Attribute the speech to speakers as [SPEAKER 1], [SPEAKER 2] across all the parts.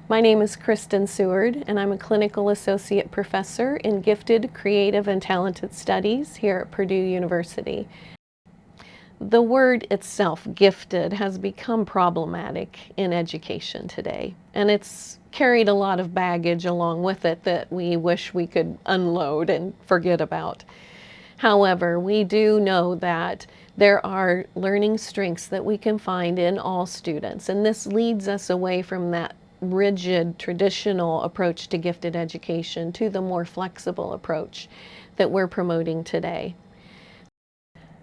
[SPEAKER 1] My name is Kristen Seward, and I'm a clinical associate professor in gifted, creative, and talented studies here at Purdue University. The word itself, gifted, has become problematic in education today, and it's carried a lot of baggage along with it that we wish we could unload and forget about. However, we do know that there are learning strengths that we can find in all students, and this leads us away from that rigid, traditional approach to gifted education to the more flexible approach that we're promoting today.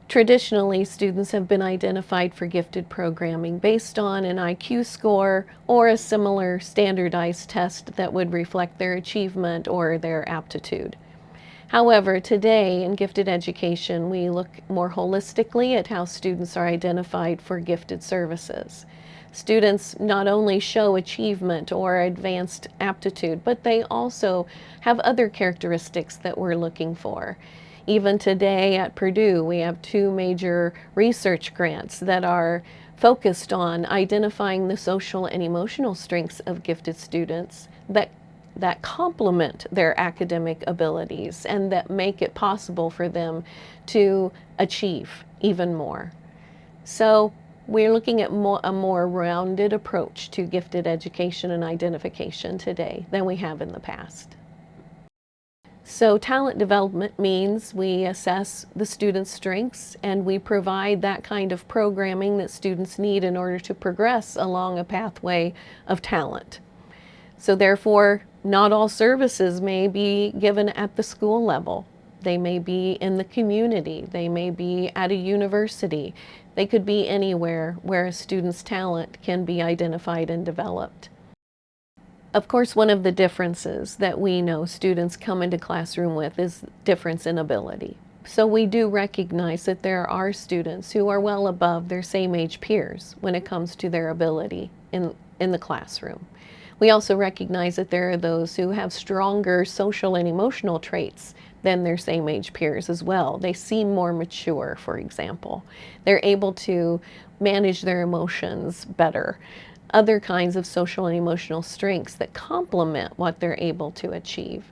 [SPEAKER 1] Traditionally, students have been identified for gifted programming based on an IQ score or a similar standardized test that would reflect their achievement or their aptitude. However, today in gifted education, we look more holistically at how students are identified for gifted services. Students not only show achievement or advanced aptitude, but they also have other characteristics that we're looking for. Even today at Purdue, we have 2 major research grants that are focused on identifying the social and emotional strengths of gifted students that complement their academic abilities and that make it possible for them to achieve even more. So we're looking at a more rounded approach to gifted education and identification today than we have in the past. So talent development means we assess the students' strengths and we provide that kind of programming that students need in order to progress along a pathway of talent. So therefore, not all services may be given at the school level. They may be in the community. They may be at a university. They could be anywhere where a student's talent can be identified and developed. Of course, one of the differences that we know students come into classroom with is difference in ability. So we do recognize that there are students who are well above their same age peers when it comes to their ability in the classroom. We also recognize that there are those who have stronger social and emotional traits than their same age peers as well. They seem more mature, for example. They're able to manage their emotions better. Other kinds of social and emotional strengths that complement what they're able to achieve.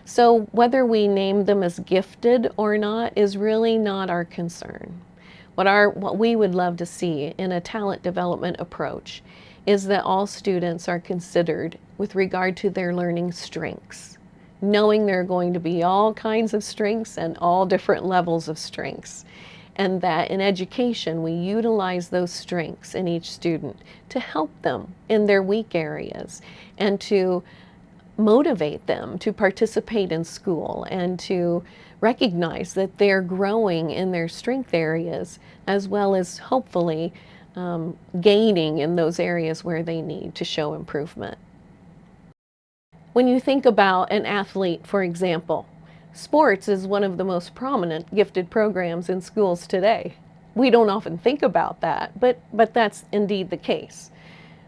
[SPEAKER 1] So whether we name them as gifted or not is really not our concern. What we would love to see in a talent development approach is that all students are considered with regard to their learning strengths, knowing there are going to be all kinds of strengths and all different levels of strengths, and that in education we utilize those strengths in each student to help them in their weak areas and to motivate them to participate in school and to recognize that they're growing in their strength areas as well as hopefully gaining in those areas where they need to show improvement. When you think about an athlete, for example, sports is one of the most prominent gifted programs in schools today. We don't often think about that, but that's indeed the case.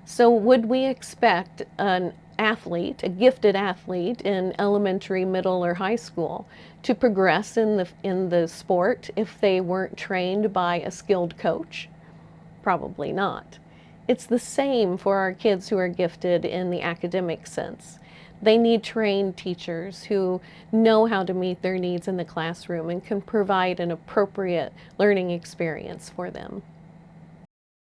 [SPEAKER 1] So would we expect an athlete, a gifted athlete in elementary, middle, or high school to progress in the sport if they weren't trained by a skilled coach? Probably not. It's the same for our kids who are gifted in the academic sense. They need trained teachers who know how to meet their needs in the classroom and can provide an appropriate learning experience for them.